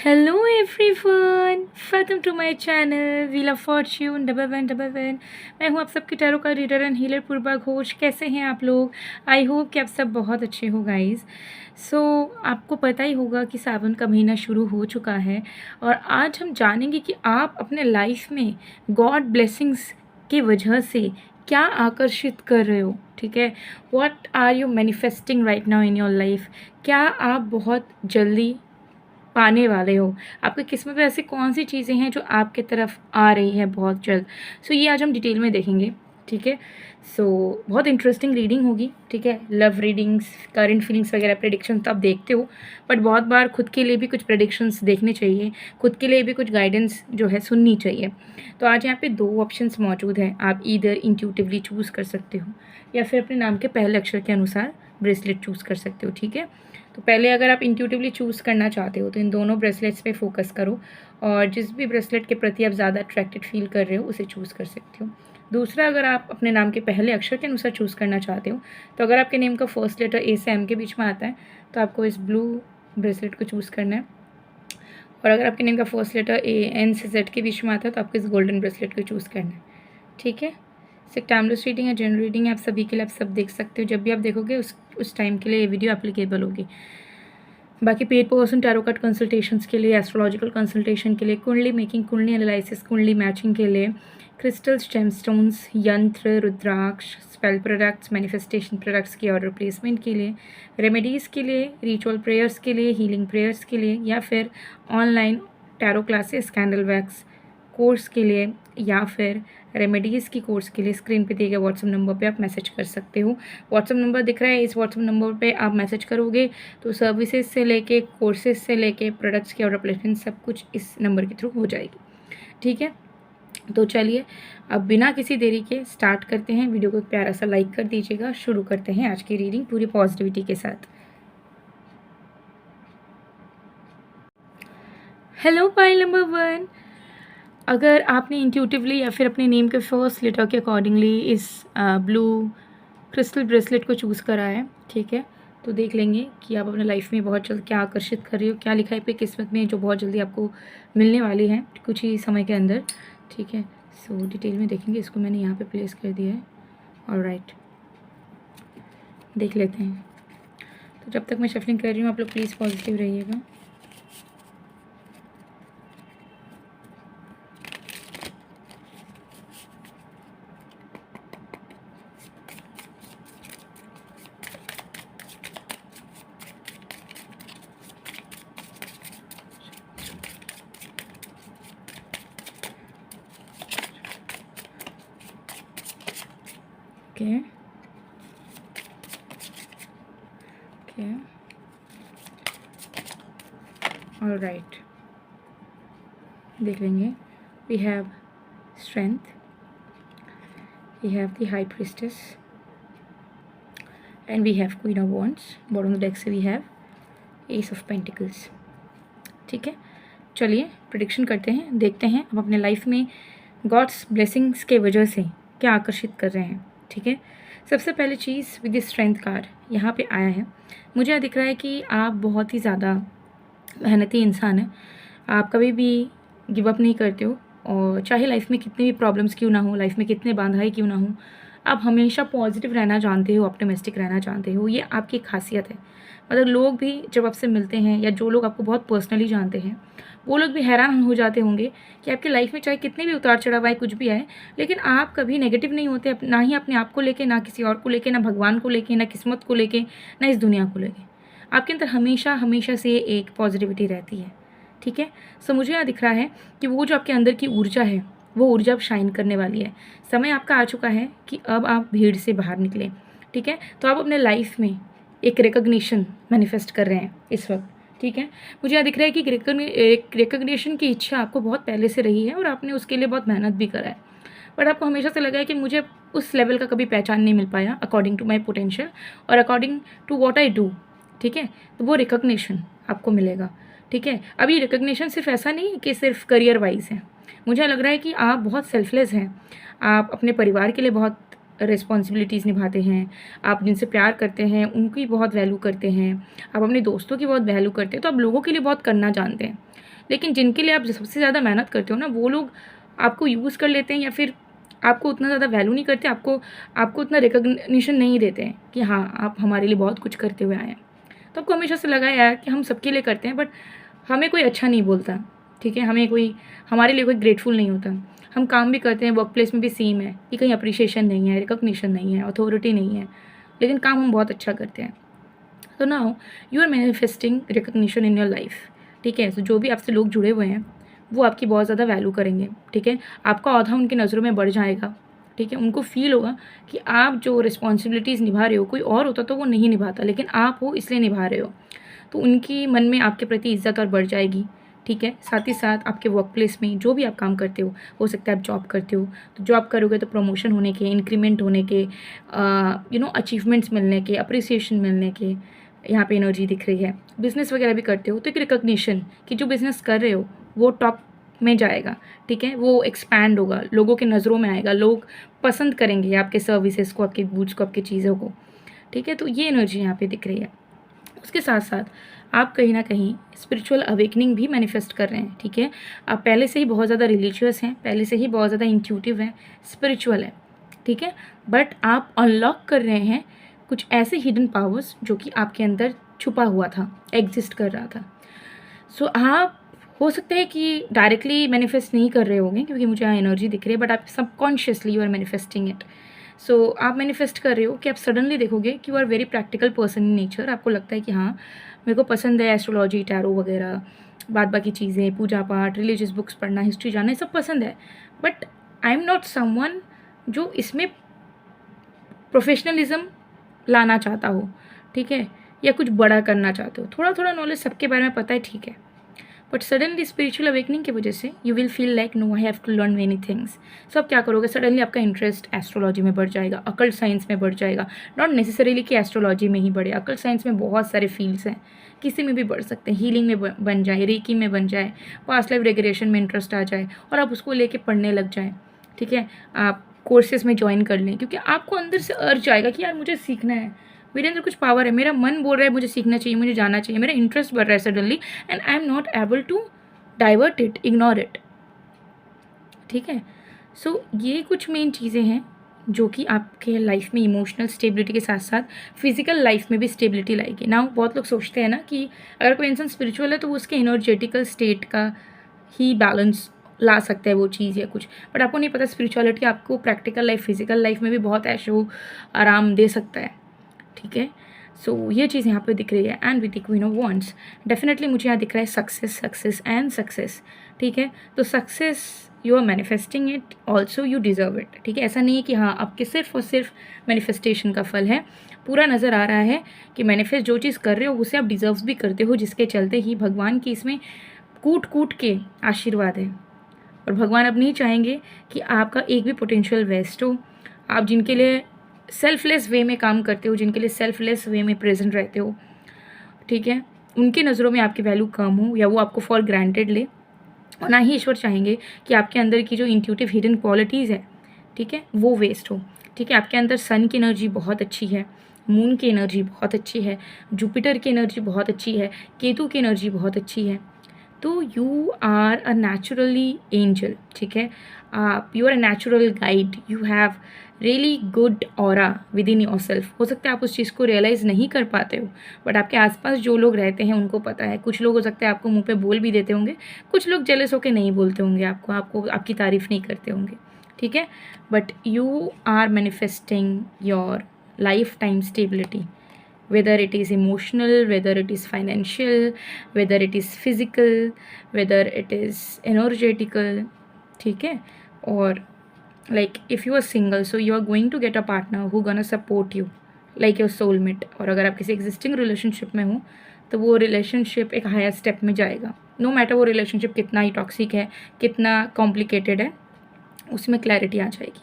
Hello everyone, welcome to my channel Wheel of Fortune 1111। मैं हूँ आप सबकी टैरो का रीडर एंड हीलर पूर्वा घोष। कैसे हैं आप लोग? आई होप कि आप सब बहुत अच्छे हो गाइस। आपको पता ही होगा कि सावन का महीना शुरू हो चुका है और आज हम जानेंगे कि आप अपने लाइफ में गॉड ब्लेसिंग्स की वजह से क्या आकर्षित कर रहे हो। ठीक है, what are you manifesting right now in your life. क्या आप बहुत जल्दी पाने वाले हो, आपकी किस्मत में ऐसी कौन सी चीज़ें हैं जो आपके तरफ आ रही है बहुत जल्द। ये आज हम डिटेल में देखेंगे। ठीक है, बहुत इंटरेस्टिंग रीडिंग होगी। ठीक है, लव रीडिंग्स, करंट फीलिंग्स वगैरह प्रेडिक्शन तो आप देखते हो, बट बहुत बार खुद के लिए भी कुछ प्रेडिक्शंस देखने चाहिए, खुद के लिए भी कुछ गाइडेंस जो है सुननी चाहिए। तो आज यहाँ पे दो ऑप्शंस मौजूद हैं। आप इधर इंट्यूटिवली चूज़ कर सकते हो या फिर अपने नाम के पहले अक्षर के अनुसार ब्रेसलेट चूज़ कर सकते हो। ठीक है, तो पहले अगर आप इंट्यूटिवली चूज़ करना चाहते हो तो इन दोनों ब्रेसलेट्स पे फोकस करो और जिस भी ब्रेसलेट के प्रति आप ज़्यादा अट्रैक्टेड फील कर रहे हो उसे चूज़ कर सकते हो। दूसरा, अगर आप अपने नाम के पहले अक्षर के अनुसार चूज़ करना चाहते हो तो अगर आपके नेम का फर्स्ट लेटर ए से एम के बीच में आता है तो आपको इस ब्लू ब्रेसलेट को चूज़ करना है, और अगर आपके नेम का फर्स्ट लेटर ए एन से जेड के बीच में आता है तो आपको इस गोल्डन ब्रेसलेट को चूज़ करना है। ठीक है, टाइमलेस रीडिंग है, जनरल रीडिंग है, आप सभी के लिए आप सब देख सकते हो। जब भी आप देखोगे उस टाइम के लिए ये वीडियो एप्लीकेबल होगी। बाकी paid person tarot card consultations के लिए, एस्ट्रोलॉजिकल कंसल्टेशन के लिए, कुंडली मेकिंग, कुंडली एनालिसिस, कुंडली मैचिंग के लिए, क्रिस्टल्स, जेमस्टोन्स, यंत्र, रुद्राक्ष, स्पेल प्रोडक्ट्स, मैनिफेस्टेशन प्रोडक्ट्स की ऑर्डर प्लेसमेंट के लिए, रेमेडीज़ के लिए, रिचुअल प्रेयर्स के लिए, हीलिंग प्रेयर्स के लिए, या फिर online tarot classes, candle wax course के लिए, या फिर रेमेडीज़ की कोर्स के लिए स्क्रीन पे दिए गए व्हाट्सएप नंबर पे आप मैसेज कर सकते हो। व्हाट्सएप नंबर दिख रहा है, इस व्हाट्सएप नंबर पे आप मैसेज करोगे तो सर्विसेज से लेके, कोर्सेज से लेके, प्रोडक्ट्स की ऑर्डर प्लेसमेंट सब कुछ इस नंबर के थ्रू हो जाएगी। ठीक है, तो चलिए अब बिना किसी देरी के स्टार्ट करते हैं। वीडियो को एक प्यारा सा लाइक कर दीजिएगा। शुरू करते हैं आज की रीडिंग पूरी पॉजिटिविटी के साथ। हेलो पाइल नंबर 1, अगर आपने इंट्यूटिवली या फिर अपने नेम के फर्स्ट लेटर के अकॉर्डिंगली इस ब्लू क्रिस्टल ब्रेसलेट को चूज़ करा है, ठीक है, तो देख लेंगे कि आप अपने लाइफ में बहुत जल्द क्या आकर्षित कर रही हो, क्या लिखा है पे किस्मत में जो बहुत जल्दी आपको मिलने वाली है कुछ ही समय के अंदर। ठीक है, डिटेल में देखेंगे। इसको मैंने यहाँ पे प्लेस कर दिया है। ऑलराइट, देख लेते हैं। तो जब तक मैं शफलिंग कर रही हूँ आप लोग प्लीज़ पॉजिटिव रहिएगा। ओके ओके, ऑलराइट, देख लेंगे। We have strength, we have the high priestess and we have queen of wands. Bottom of the deck से we have ace of pentacles. ठीक है, चलिए प्रेडिक्शन करते हैं, देखते हैं आप अपने लाइफ में गॉड्स ब्लेसिंग्स के वजह से क्या आकर्षित कर रहे हैं। ठीक है, सबसे पहले चीज़ विद द स्ट्रेंथ कार्ड यहाँ पे आया है। मुझे यह दिख रहा है कि आप बहुत ही ज़्यादा मेहनती इंसान हैं। आप कभी भी गिव अप नहीं करते हो, और चाहे लाइफ में कितनी भी प्रॉब्लम्स क्यों ना हो, लाइफ में कितने बाधाएं क्यों ना हो, आप हमेशा पॉजिटिव रहना जानते हो, ऑप्टिमिस्टिक रहना जानते हो। ये आपकी खासियत है। मतलब लोग भी जब आपसे मिलते हैं या जो लोग आपको बहुत पर्सनली जानते हैं वो लोग भी हैरान हो जाते होंगे कि आपकी लाइफ में चाहे कितने भी उतार चढ़ाव आए, कुछ भी आए, लेकिन आप कभी नेगेटिव नहीं होते, ना ही अपने आप को लेके, ना किसी और को लेके, ना भगवान को लेके, ना किस्मत को लेके, ना इस दुनिया को लेके। आपके अंदर हमेशा हमेशा से एक पॉजिटिविटी रहती है। ठीक है, मुझे यहाँ दिख रहा है कि वो जो आपके अंदर की ऊर्जा है वो ऊर्जा अब शाइन करने वाली है। समय आपका आ चुका है कि अब आप भीड़ से बाहर निकलें। ठीक है, तो आप अपने लाइफ में एक रिकग्निशन मैनिफेस्ट कर रहे हैं इस वक्त। ठीक है, मुझे यहाँ दिख रहा है कि एक रिकग्निशन की इच्छा आपको बहुत पहले से रही है और आपने उसके लिए बहुत मेहनत भी करा है, बट आपको हमेशा से लगा है कि मुझे उस लेवल का कभी पहचान नहीं मिल पाया अकॉर्डिंग टू माई पोटेंशियल और according to what I do. ठीक है, तो वो रिकग्निशन आपको मिलेगा। ठीक है, अब ये रिकग्निशन सिर्फ ऐसा नहीं है कि सिर्फ करियर वाइज है। मुझे लग रहा है कि आप बहुत सेल्फलेस हैं, आप अपने परिवार के लिए बहुत रिस्पॉन्सिबिलिटीज़ निभाते हैं, आप जिनसे प्यार करते हैं उनकी बहुत वैल्यू करते हैं, आप अपने दोस्तों की बहुत वैल्यू करते हैं, तो आप लोगों के लिए बहुत करना जानते हैं। लेकिन जिनके लिए आप सबसे ज़्यादा मेहनत करते हो ना, वो लोग आपको यूज़ कर लेते हैं या फिर आपको उतना ज़्यादा वैल्यू नहीं करते, आपको आपको उतना रिकॉग्निशन नहीं देते हैं कि हाँ, आप हमारे लिए बहुत कुछ करते हुए आए हैं। तो आपको हमेशा से लगा यार कि हम सबके लिए करते हैं, बट हमें कोई अच्छा नहीं बोलता, ठीक है? हमें कोई हमारे लिए कोई ग्रेटफुल नहीं होता। हम काम भी करते हैं, वर्क प्लेस में भी सेम है कि कहीं अप्रिशिएशन नहीं है, रिकॉग्निशन नहीं है, अथॉरिटी नहीं है, लेकिन काम हम बहुत अच्छा करते हैं। तो now you are manifesting recognition in your life, ठीक है? तो जो भी आपसे लोग जुड़े हुए हैं वो आपकी बहुत ज़्यादा वैल्यू करेंगे, ठीक है? आपका औहदा उनकी नज़रों में बढ़ जाएगा, ठीक है? उनको फील होगा कि आप जो रिस्पॉन्सिबिलिटीज़ निभा रहे हो, कोई और होता तो वो नहीं निभाता, लेकिन आप हो इसलिए निभा रहे हो। तो उनकी मन में आपके प्रति इज़्ज़त और बढ़ जाएगी, ठीक है? साथ ही साथ आपके वर्क प्लेस में जो भी आप काम करते हो सकता है आप जॉब करते हो, तो जॉब करोगे तो प्रमोशन होने के, इंक्रीमेंट होने के, अचीवमेंट्स मिलने के, अप्रिसिएशन मिलने के, यहाँ पे एनर्जी दिख रही है। बिज़नेस वगैरह भी करते हो तो एक रिकॉग्निशन कि जो बिज़नेस कर रहे हो वो टॉप में जाएगा, ठीक है? वो एक्सपैंड होगा, लोगों की नज़रों में आएगा, लोग पसंद करेंगे आपके सर्विसेज को, आपके गुड्स को, आपकी चीज़ों को, ठीक है? तो ये एनर्जी यहाँ पे दिख रही है। उसके साथ साथ आप कहीं ना कहीं स्पिरिचुअल अवेकनिंग भी मैनिफेस्ट कर रहे हैं, ठीक है? आप पहले से ही बहुत ज़्यादा रिलीजियस हैं, पहले से ही बहुत ज़्यादा इंट्यूटिव हैं, स्पिरिचुअल है, ठीक है? बट आप अनलॉक कर रहे हैं कुछ ऐसे हिडन पावर्स जो कि आपके अंदर छुपा हुआ था, एग्जिस्ट कर रहा था। सो आप हो सकता है कि डायरेक्टली मैनिफेस्ट नहीं कर रहे होंगे क्योंकि मुझे यहाँ एनर्जी दिख रही है, बट आप subconsciously you are manifesting it. So आप मैनिफेस्ट कर रहे हो कि आप सडनली देखोगे कि you are very practical person in nature. आपको लगता है कि हाँ, मेरे को पसंद है एस्ट्रोलॉजी, टैरो वगैरह, बाद बाकी चीज़ें, पूजा पाठ, रिलीजियस बुक्स पढ़ना, हिस्ट्री जानना, ये सब पसंद है, but I am not someone जो इसमें प्रोफेशनलिज्म लाना चाहता हो, ठीक है? या कुछ बड़ा करना चाहते हो। थोड़ा थोड़ा नॉलेज सबके बारे में पता है, ठीक है, बट सडनली स्पिरिचुअल अवेकनिंग की वजह से you will feel like no, I have to learn many things. So आप क्या करोगे? सडनली आपका इंटरेस्ट एस्ट्रोलॉजी में बढ़ जाएगा, अकल्ट साइंस में बढ़ जाएगा। नॉट नेसेसरीली कि एस्ट्रोलॉजी में ही बढ़े, अकल्ट साइंस में बहुत सारे फील्ड्स हैं, किसी में भी बढ़ सकते हैं। हीलिंग में बन जाए, रेकी में बन जाए, पास्ट लाइफ रेगुलेशन में इंटरेस्ट आ जाए और आप उसको लेके पढ़ने लग जाए, ठीक है? आप कोर्सेज में ज्वाइन कर लें क्योंकि आपको अंदर से अर्ज आएगा कि यार मुझे सीखना है, मेरे अंदर कुछ पावर है, मेरा मन बोल रहा है मुझे सीखना चाहिए, मुझे जाना चाहिए, मेरा इंटरेस्ट बढ़ रहा है suddenly, and I am not able to divert it, ignore it, ठीक है? सो ये कुछ मेन चीज़ें हैं जो कि आपके लाइफ में इमोशनल स्टेबिलिटी के साथ साथ फिजिकल लाइफ में भी स्टेबिलिटी लाएगी ना। बहुत लोग सोचते हैं ना कि अगर कोई इंसान स्पिरिचुअल है तो वो उसके एनर्जेटिकल स्टेट का ही बैलेंस ला सकता है, वो चीज़ या कुछ, बट आपको नहीं पता स्पिरिचुअलिटी आपको प्रैक्टिकल लाइफ, फिजिकल लाइफ में भी बहुत ऐशो आराम दे सकता है, ठीक है? सो ये चीज़ यहाँ पे दिख रही है। And with the queen of wands definitely मुझे यहाँ दिख रहा है सक्सेस, सक्सेस एंड सक्सेस, ठीक है? तो success you are manifesting it, also you deserve it, ठीक है? ऐसा नहीं है कि हाँ आपके सिर्फ और सिर्फ मैनिफेस्टेशन का फल है, पूरा नज़र आ रहा है कि मैनिफेस्ट जो चीज़ कर रहे हो उसे आप डिज़र्व भी करते हो, जिसके चलते ही भगवान की इसमें कूट कूट के आशीर्वाद है। और भगवान अब नहीं चाहेंगे कि आपका एक भी पोटेंशियल वेस्ट हो। आप जिनके लिए सेल्फलेस वे में काम करते हो, जिनके लिए सेल्फलेस वे में प्रेजेंट रहते हो, ठीक है, उनकी नज़रों में आपकी वैल्यू कम हो या वो आपको फॉर ग्रांटेड ले। और ना ही ईश्वर चाहेंगे कि आपके अंदर की जो इंट्यूटिव हिडन क्वालिटीज़ है, ठीक है, वो वेस्ट हो, ठीक है? आपके अंदर सन की एनर्जी बहुत अच्छी है, मून की एनर्जी बहुत अच्छी है, जुपिटर की एनर्जी बहुत अच्छी है, केतु की एनर्जी बहुत अच्छी है। तो you are a naturally angel, ठीक है? आप you are a natural guide, you have really good aura within yourself. हो सकता है आप उस चीज़ को रियलाइज़ नहीं कर पाते हो, बट आपके आसपास जो लोग रहते हैं उनको पता है। कुछ लोग हो सकता है आपको मुंह पे बोल भी देते होंगे, कुछ लोग जेलस होकर नहीं बोलते होंगे आपको आपकी तारीफ़ नहीं करते होंगे, ठीक है? But you are manifesting your lifetime stability, whether it is emotional, whether it is financial, whether it is physical, whether it is energetical, ठीक है? और like if you are single, so you are going to get a partner who gonna support you like your soulmate। और अगर आप किसी existing relationship में हो तो वो रिलेशनशिप एक हायर स्टेप में जाएगा, नो मैटर वो रिलेशनशिप कितना ही टॉक्सिक है, कितना कॉम्प्लिकेटेड है, उसमें क्लैरिटी आ जाएगी,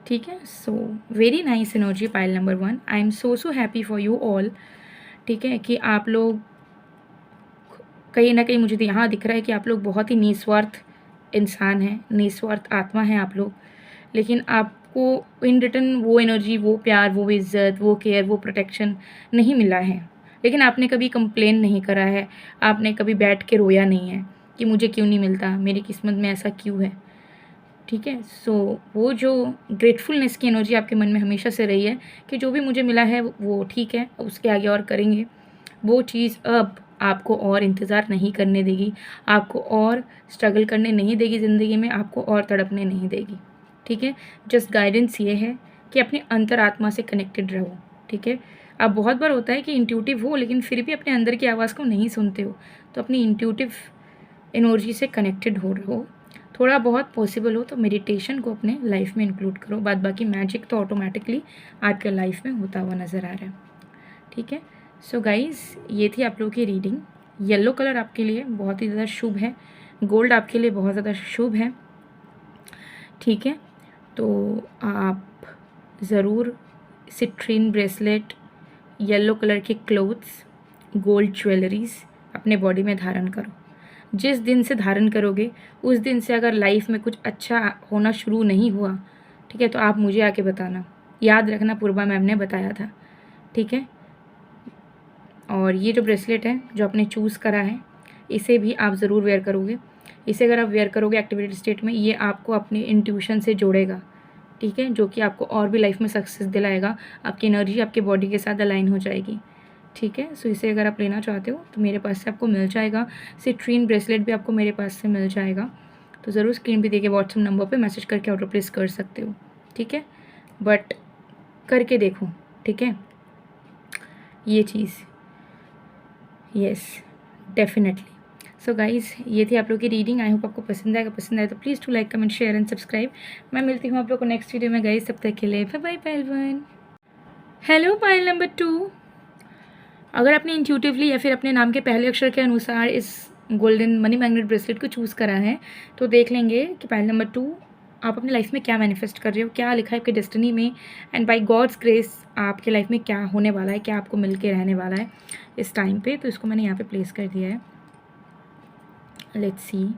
ठीक है? So very nice energy pile number 1। I am so happy for you all, ठीक है, कि आप लोग कहीं ना कहीं मुझे यहाँ दिख रहा है कि आप लोग बहुत ही निस्वार्थ इंसान हैं, निस्वार्थ आत्मा हैं आप लोग, लेकिन आप आपको इन रिटर्न वो एनर्जी, वो प्यार, वो इज़्ज़त, वो केयर, वो प्रोटेक्शन नहीं मिला है, लेकिन आपने कभी कंप्लेन नहीं करा है, आपने कभी बैठ के रोया नहीं है कि मुझे क्यों नहीं मिलता, मेरी किस्मत में ऐसा क्यों है। ठीक है, सो वो जो ग्रेटफुलनेस की एनर्जी आपके मन में हमेशा से रही है कि जो भी मुझे मिला है वो ठीक है, उसके आगे और करेंगे, वो चीज़ अब आपको और इंतज़ार नहीं करने देगी, आपको और स्ट्रगल करने नहीं देगी ज़िंदगी में, आपको और तड़पने नहीं देगी। ठीक है, जस्ट गाइडेंस ये है कि अपनी अंतरात्मा से कनेक्टेड रहो। ठीक है, अब बहुत बार होता है कि इंट्यूटिव हो लेकिन फिर भी अपने अंदर की आवाज़ को नहीं सुनते हो, तो अपनी इंट्यूटिव एनर्जी से कनेक्टेड हो रहो। थोड़ा बहुत पॉसिबल हो तो मेडिटेशन को अपने लाइफ में इंक्लूड करो, बाद बाकी मैजिक तो ऑटोमेटिकली आपके लाइफ में होता हुआ नज़र आ रहा है। ठीक है, सो गाइज़ ये थी आप लोगों की रीडिंग। येलो कलर आपके लिए बहुत ही ज़्यादा शुभ है, गोल्ड आपके लिए बहुत ज़्यादा शुभ है। ठीक है, तो आप ज़रूर सिट्रीन ब्रेसलेट, येलो कलर के क्लोथ्स, गोल्ड ज्वेलरीज अपने बॉडी में धारण करो। जिस दिन से धारण करोगे उस दिन से अगर लाइफ में कुछ अच्छा होना शुरू नहीं हुआ, ठीक है, तो आप मुझे आके बताना। याद रखना पूर्वा मैम ने बताया था। ठीक है, और ये जो ब्रेसलेट है जो आपने चूज़ करा है, इसे भी आप ज़रूर वेयर करोगे। इसे अगर आप वेयर करोगे एक्टिवेटेड स्टेट में, ये आपको अपनी इंट्यूशन से जोड़ेगा। ठीक है, जो कि आपको और भी लाइफ में सक्सेस दिलाएगा, आपकी एनर्जी आपके बॉडी के साथ अलाइन हो जाएगी। ठीक है, सो इसे अगर आप लेना चाहते हो तो मेरे पास से आपको मिल जाएगा। सिट्रीन ब्रेसलेट भी आपको मेरे पास से मिल जाएगा, तो ज़रूर स्क्रीन पे देखिए व्हाट्सएप नंबर पे मैसेज करके ऑर्डर प्लेस कर सकते हो। ठीक है, बट करके देखो। ठीक है, ये चीज़ यस डेफिनेटली। सो गाइज़ ये थी आप लोग की रीडिंग। आई होप आपको पसंद आएगा। पसंद आए तो please to like, comment, share and subscribe. मैं मिलती हूँ आप लोग को नेक्स्ट वीडियो में गाइज़, तब तक के लिए बाय बाय पायल 1। Hello pile number 2। अगर आपने इंट्यूटिवली या फिर अपने नाम के पहले अक्षर के अनुसार इस गोल्डन मनी मैग्नेट ब्रेसलेट को चूज़ करा है, तो देख लेंगे कि पायल नंबर 2 आप अपनी लाइफ में क्या मैनिफेस्ट कर रहे हो, क्या लिखा है आपके डेस्टिनी में, एंड बाय गॉड्स ग्रेस आपके लाइफ में क्या होने वाला है, क्या आपको मिल के रहने वाला है इस टाइम पे। तो इसको मैंने यहाँ पे प्लेस कर दिया है। Let's see.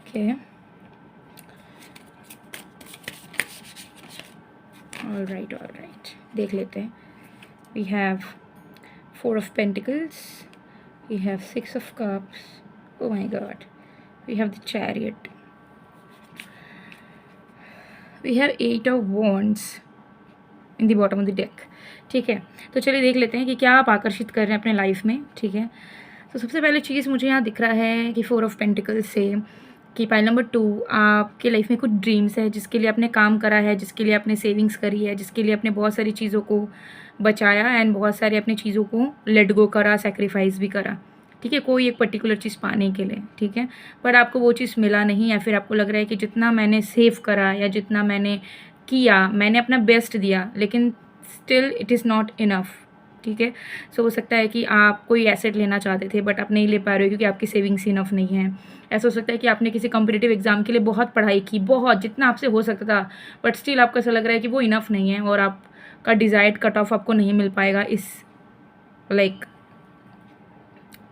Okay, all right, देख लेते हैं। We have 4 of Pentacles, we have 6 of Cups, oh my god, we have the Chariot, we have 8 of Wands in the bottom of the deck। ठीक है, तो चलिए देख लेते हैं कि क्या आप आकर्षित कर रहे हैं अपने लाइफ में। ठीक है, तो सबसे पहले चीज़ मुझे यहाँ दिख रहा है कि 4 of Pentacles से कि पाइल नंबर 2 आपके लाइफ में कुछ ड्रीम्स है जिसके लिए आपने काम करा है, जिसके लिए आपने सेविंग्स करी है, जिसके लिए आपने बहुत सारी चीज़ों को बचाया एंड बहुत सारी अपनी चीज़ों को लेट गो करा, सेक्रीफाइस भी करा। ठीक है, कोई एक पर्टिकुलर चीज़ पाने के लिए। ठीक है, पर आपको वो चीज़ मिला नहीं, या फिर आपको लग रहा है कि जितना मैंने सेव करा या जितना मैंने किया, मैंने अपना बेस्ट दिया, लेकिन still it is not enough. ठीक है, सो हो सकता है कि आप कोई एसेट लेना चाहते थे बट आप नहीं ले पा रहे हो क्योंकि आपकी सेविंग्स इनफ नहीं है। ऐसा हो सकता है कि आपने किसी कॉम्पिटिटिव एग्जाम के लिए बहुत पढ़ाई की, बहुत जितना आपसे हो सकता था, बट स्टिल आपको ऐसा लग रहा है कि वो इनफ नहीं है और आपका डिज़ायर्ड कट ऑफ आपको नहीं मिल पाएगा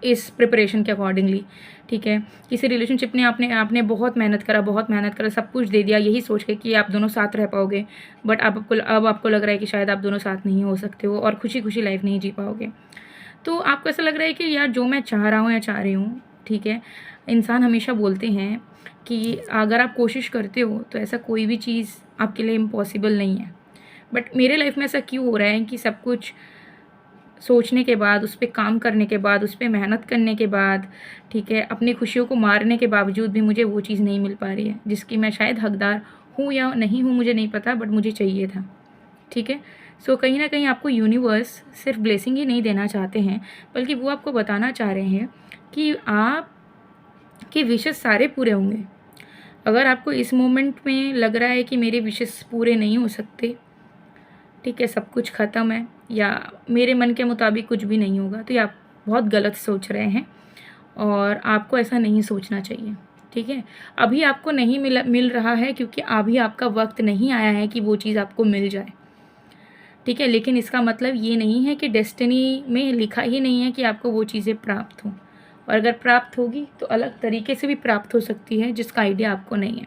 इस प्रिपरेशन के अकॉर्डिंगली। ठीक है, किसी रिलेशनशिप ने आपने बहुत मेहनत करा, सब कुछ दे दिया यही सोच के कि आप दोनों साथ रह पाओगे, बट अब आपको लग रहा है कि शायद आप दोनों साथ नहीं हो सकते हो और खुशी खुशी लाइफ नहीं जी पाओगे। तो आपको ऐसा लग रहा है कि यार जो मैं चाह रहा हूँ या चाह रही हूँ, ठीक है, इंसान हमेशा बोलते हैं कि अगर आप कोशिश करते हो तो ऐसा कोई भी चीज़ आपके लिए इम्पॉसिबल नहीं है। बट मेरे लाइफ में ऐसा क्यों हो रहा है कि सब कुछ सोचने के बाद, उस पर काम करने के बाद, उस पर मेहनत करने के बाद, ठीक है, अपनी खुशियों को मारने के बावजूद भी मुझे वो चीज़ नहीं मिल पा रही है जिसकी मैं शायद हकदार हूँ या नहीं हूँ, मुझे नहीं पता, बट मुझे चाहिए था। ठीक है, सो कहीं ना कहीं आपको यूनिवर्स सिर्फ ब्लेसिंग ही नहीं देना चाहते हैं, बल्कि वो आपको बताना चाह रहे हैं कि आपके विशेस सारे पूरे होंगे। अगर आपको इस मोमेंट में लग रहा है कि मेरे विशेस पूरे नहीं हो सकते, ठीक है, सब कुछ ख़त्म है या मेरे मन के मुताबिक कुछ भी नहीं होगा, तो ये आप बहुत गलत सोच रहे हैं और आपको ऐसा नहीं सोचना चाहिए। ठीक है, अभी आपको नहीं मिल रहा है क्योंकि अभी आपका वक्त नहीं आया है कि वो चीज़ आपको मिल जाए। ठीक है, लेकिन इसका मतलब ये नहीं है कि डेस्टिनी में लिखा ही नहीं है कि आपको वो चीज़ें प्राप्त हों, और अगर प्राप्त होगी तो अलग तरीके से भी प्राप्त हो सकती है जिसका आइडिया आपको नहीं है।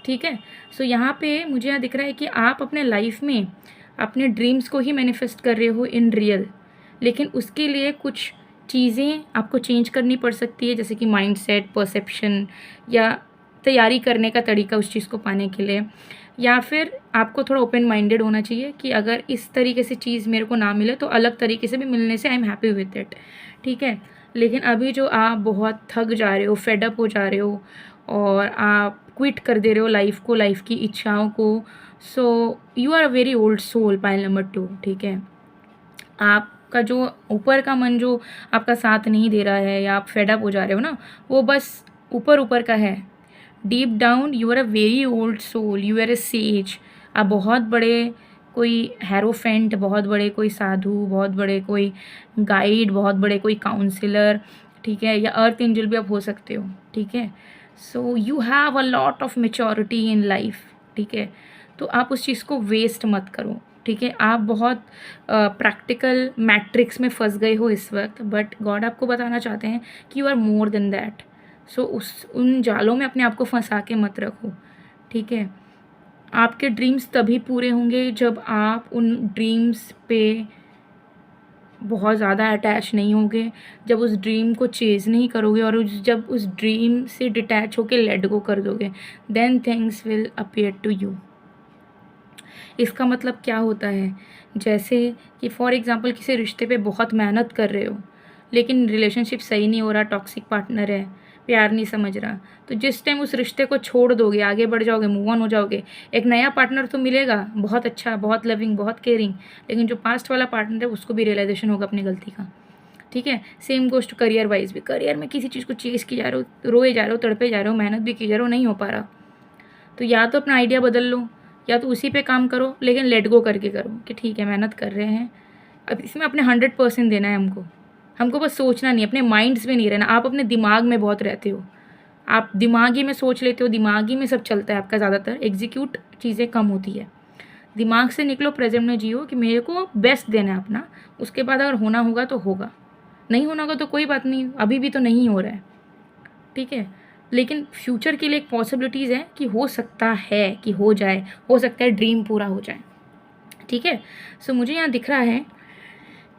ठीक है, सो यहाँ पे मुझे यहाँ दिख रहा है कि आप अपने लाइफ में अपने ड्रीम्स को ही मैनिफेस्ट कर रहे हो इन रियल, लेकिन उसके लिए कुछ चीज़ें आपको चेंज करनी पड़ सकती है, जैसे कि माइंडसेट, परसेप्शन या तैयारी करने का तरीका उस चीज़ को पाने के लिए, या फिर आपको थोड़ा ओपन माइंडेड होना चाहिए कि अगर इस तरीके से चीज़ मेरे को ना मिले तो अलग तरीके से भी मिलने से I am happy with it. ठीक है, लेकिन अभी जो आप बहुत थक जा रहे हो, फेडअप हो जा रहे हो और आप क्विट कर दे रहे हो लाइफ को, लाइफ की इच्छाओं को, so you are a very old soul, pile number 2। ठीक है, आपका जो ऊपर का मन जो आपका साथ नहीं दे रहा है या आप फेडअप हो जा रहे हो ना, वो बस ऊपर ऊपर का है। Deep down you are a very old soul, you are a sage. आप बहुत बड़े कोई हेरोफेंट, बहुत बड़े कोई साधु, बहुत बड़े कोई गाइड, बहुत बड़े कोई काउंसलर, ठीक है, या अर्थ एंजल भी आप हो सकते हो। ठीक है, so you have a lot of maturity in life. ठीक है, तो आप उस चीज़ को वेस्ट मत करो। ठीक है, आप बहुत प्रैक्टिकल मैट्रिक्स में फंस गए हो इस वक्त, बट गॉड आपको बताना चाहते हैं कि you are more than that. So उन जालों में अपने आप को फंसा के मत रखो। ठीक है, आपके ड्रीम्स तभी पूरे होंगे जब आप उन ड्रीम्स पे बहुत ज़्यादा अटैच नहीं होगे, जब उस ड्रीम को चेज़ नहीं करोगे और जब उस ड्रीम से डिटैच होके लेट गो कर दोगे, then things will appear to you. इसका मतलब क्या होता है, जैसे कि फॉर एग्ज़ाम्पल किसी रिश्ते पे बहुत मेहनत कर रहे हो लेकिन रिलेशनशिप सही नहीं हो रहा, टॉक्सिक पार्टनर है, प्यार नहीं समझ रहा, तो जिस टाइम उस रिश्ते को छोड़ दोगे, आगे बढ़ जाओगे, मूव ऑन हो जाओगे, एक नया पार्टनर तो मिलेगा, बहुत अच्छा, बहुत लविंग, बहुत केयरिंग, लेकिन जो पास्ट वाला पार्टनर है उसको भी रियलाइजेशन होगा अपनी गलती का। ठीक है, सेम गोस्ट करियर वाइज भी, करियर में किसी चीज़ को चेस की जा रहे हो, रोए जा रहे हो, तड़पे जा रहे हो, मेहनत भी की जा रहे हो, नहीं हो पा रहा, तो या तो अपना आइडिया बदल लो या तो उसी पे काम करो, लेकिन लेट गो करके करो कि ठीक है मेहनत कर रहे हैं, अब इसमें अपने 100% देना है हमको बस सोचना नहीं, अपने माइंड्स में नहीं रहना। आप अपने दिमाग में बहुत रहते हो, आप दिमागी में सोच लेते हो, दिमागी में सब चलता है आपका, ज़्यादातर एग्जीक्यूट चीज़ें कम होती है। दिमाग से निकलो, प्रेजेंट में जियो कि मेरे को बेस्ट देना है अपना, उसके बाद अगर होना होगा तो होगा, नहीं होना होगा तो कोई बात नहीं, अभी भी तो नहीं हो रहा है। ठीक है, लेकिन फ्यूचर के लिए एक पॉसिबिलिटीज़ है कि हो सकता है कि हो जाए, हो सकता है ड्रीम पूरा हो जाए। ठीक है, सो मुझे यहाँ दिख रहा है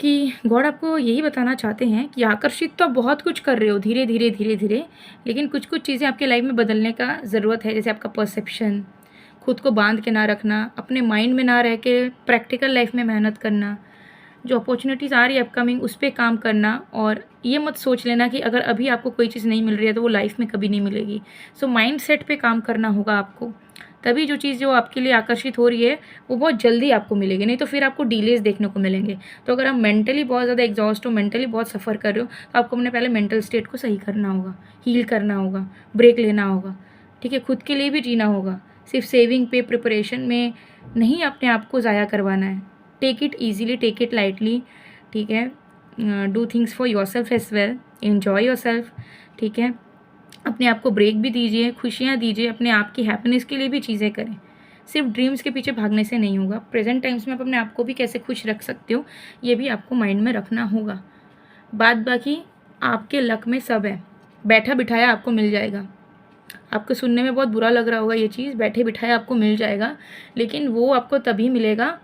कि गॉड आपको यही बताना चाहते हैं कि आकर्षित तो आप बहुत कुछ कर रहे हो धीरे धीरे धीरे धीरे, लेकिन कुछ कुछ चीज़ें आपके लाइफ में बदलने का ज़रूरत है, जैसे आपका परसेप्शन, खुद को बांध के ना रखना, अपने माइंड में ना रह के प्रैक्टिकल लाइफ में मेहनत करना, जो अपॉर्चुनिटीज़ आ रही है अपकमिंग उस पर काम करना, और ये मत सोच लेना कि अगर अभी आपको कोई चीज़ नहीं मिल रही है तो वो लाइफ में कभी नहीं मिलेगी। सो माइंड सेट पर काम करना होगा आपको, तभी जो चीज़ जो आपके लिए आकर्षित हो रही है वो बहुत जल्दी आपको मिलेगी, नहीं तो फिर आपको डिलेज देखने को मिलेंगे। तो अगर आप मेंटली बहुत ज़्यादा एग्जॉस्ट हो, मेंटली बहुत सफ़र कर रहे हो, तो आपको अपने पहले मेंटल स्टेट को सही करना होगा, हील करना होगा, ब्रेक लेना होगा। ठीक है, खुद के लिए भी जीना होगा, सिर्फ सेविंग पे प्रिपरेशन में नहीं अपने आप को ज़ाया करवाना है। Take it easily, take it lightly. ठीक है, do things for yourself as well, enjoy yourself. ठीक है, अपने आप को ब्रेक भी दीजिए, खुशियाँ दीजिए, अपने आप की हैप्पीनेस के लिए भी चीज़ें करें, सिर्फ ड्रीम्स के पीछे भागने से नहीं होगा। प्रेजेंट टाइम्स में आप अपने आप को भी कैसे खुश रख सकते हो ये भी आपको माइंड में रखना होगा। बाद बाकी आपके लक में सब है, बैठा बिठाया आपको मिल जाएगा। आपको सुनने में बहुत बुरा लग रहा होगा ये चीज़, बैठे बिठाया आपको मिल जाएगा, लेकिन वो आपको तभी मिलेगा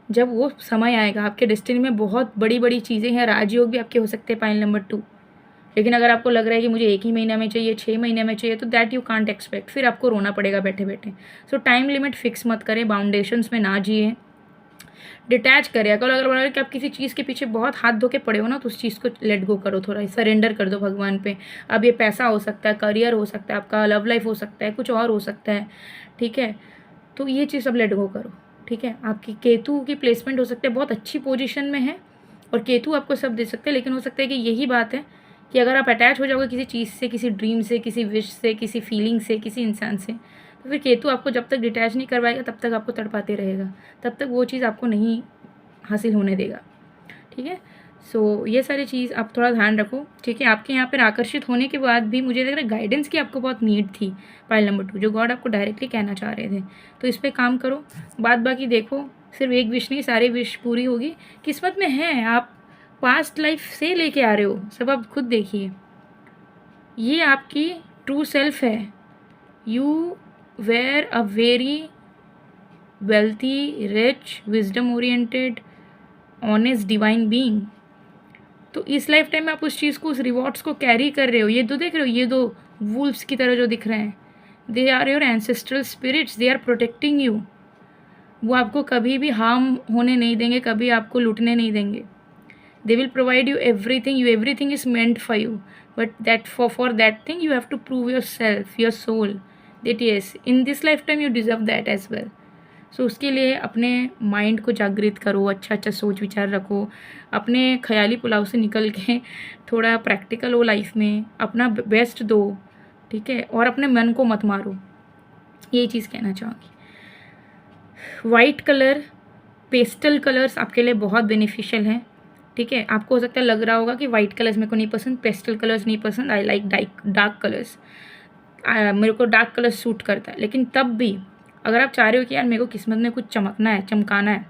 जब वो समय आएगा। आपके डेस्टिनी में बहुत बड़ी बड़ी चीज़ें हैं, राजयोग भी आपके हो सकते हैं, पाइल नंबर 2। लेकिन अगर आपको लग रहा है कि मुझे 1 ही महीना में चाहिए, 6 महीने में चाहिए, तो दैट यू कांट एक्सपेक्ट, फिर आपको रोना पड़ेगा बैठे बैठे। सो टाइम लिमिट फिक्स मत करें, बाउंडेशंस में ना जिए, डिटैच करें। अगर बोला कि आप किसी चीज़ के पीछे बहुत हाथ धो के पड़े हो ना, तो उस चीज़ को लेट गो करो, थोड़ा सरेंडर कर दो भगवान पे। अब ये पैसा हो सकता है, करियर हो सकता है, आपका लव लाइफ हो सकता है, कुछ और हो सकता है। ठीक है, तो ये चीज़ अब लेट गो करो। ठीक है, आपकी केतु की प्लेसमेंट हो सकती है बहुत अच्छी पोजीशन में है, और केतु आपको सब दे सकते हैं, लेकिन हो सकता है कि यही बात है कि अगर आप अटैच हो जाओगे किसी चीज़ से, किसी ड्रीम से, किसी विश से, किसी फीलिंग से, किसी इंसान से, तो फिर केतु आपको जब तक डिटैच नहीं करवाएगा तब तक आपको तड़पाते रहेगा, तब तक वो चीज़ आपको नहीं हासिल होने देगा। ठीक है, सो ये सारी चीज़ आप थोड़ा ध्यान रखो। ठीक है, आपके यहाँ पर आकर्षित होने के बाद भी मुझे लग रहा है गाइडेंस की आपको बहुत नीड थी। पाइल नंबर 2 जो गॉड आपको डायरेक्टली कहना चाह रहे थे, तो इस पर काम करो। बाद बाकी देखो, सिर्फ एक विश नहीं, सारी विश पूरी होगी। किस्मत में है, आप पास्ट लाइफ से लेके आ रहे हो सब, आप खुद देखिए। ये आपकी ट्रू सेल्फ है। You were a very wealthy, rich, wisdom oriented, honest divine being. तो इस लाइफ टाइम में आप उस चीज़ को, उस रिवॉर्ड्स को कैरी कर रहे हो। ये दो देख रहे हो, ये दो वुल्फ्स की तरह जो दिख रहे हैं, they are your ancestral spirits, they are protecting you. वो आपको कभी भी हार्म होने नहीं देंगे, कभी आपको लूटने नहीं देंगे। They will provide you everything, you everything is meant for you, but that for that thing you have to prove yourself, your soul, that yes in this lifetime you deserve that as well. So उसके लिए अपने mind को जागृत करो, अच्छा अच्छा सोच विचार रखो, अपने ख्याली पुलाव से निकल के थोड़ा प्रैक्टिकल हो लाइफ में, अपना बेस्ट दो। ठीक है, और अपने मन को मत मारो, यही चीज़ कहना चाहूँगी। वाइट कलर, पेस्टल कलर्स आपके लिए बहुत बेनिफिशियल हैं। ठीक है, आपको हो सकता है लग रहा होगा कि वाइट कलर्स मेरे को नहीं पसंद, पेस्टल कलर्स नहीं पसंद, आई लाइक डार्क कलर्स, मेरे को डार्क कलर्स सूट करता है। लेकिन तब भी अगर आप चाह रहे हो कि यार मेरे को किस्मत में कुछ चमकना है, चमकाना है,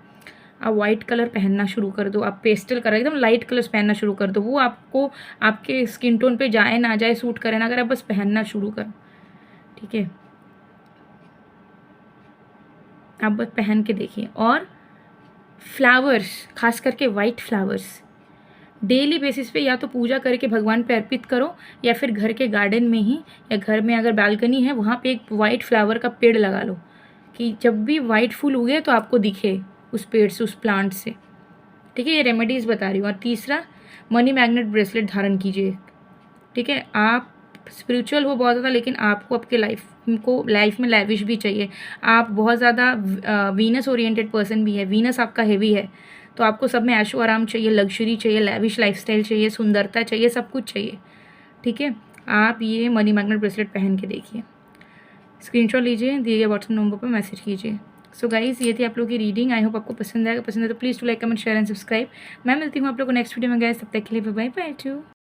आप वाइट कलर पहनना शुरू कर दो, आप पेस्टल कलर, एकदम लाइट कलर्स पहनना शुरू कर दो। वो आपको आपके स्किन टोन पे जाए ना जाए, सूट करे ना, अगर आप बस पहनना शुरू करो। ठीक है, आप बस पहन के देखिए। और फ्लावर्स, खास करके वाइट फ्लावर्स, डेली बेसिस पे या तो पूजा करके भगवान पे अर्पित करो, या फिर घर के गार्डन में ही, या घर में अगर बालकनी है वहाँ पे एक वाइट फ्लावर का पेड़ लगा लो, कि जब भी वाइट फूल उगे तो आपको दिखे उस पेड़ से, उस प्लांट से। ठीक है, ये रेमेडीज़ बता रही हूँ। और तीसरा, मनी मैग्नेट ब्रेसलेट धारण कीजिए। ठीक है, आप स्पिरिचुअल हो बहुत ज़्यादा, लेकिन आपको आपके लाइफ में लैविश भी चाहिए। आप बहुत ज़्यादा वीनस ओरिएंटेड पर्सन भी है, वीनस आपका हेवी है, तो आपको सब में ऐशो आराम चाहिए, लग्जरी चाहिए, लैविश लाइफस्टाइल चाहिए, सुंदरता चाहिए, सब कुछ चाहिए। ठीक है, आप ये मनी मैग्नेट ब्रेसलेट पहन के देखिए, स्क्रीनशॉट लीजिए, दिए गए व्हाट्सएप नंबर पर मैसेज कीजिए। सो गाइज़, ये थी आप लोगों की रीडिंग। आई होप आपको पसंद आएगा। पसंद है तो please to like, comment, share and subscribe. मैं मिलती हूँ आप लोगों को नेक्स्ट वीडियो में गाइस, तब तक के लिए बाय बाय टू।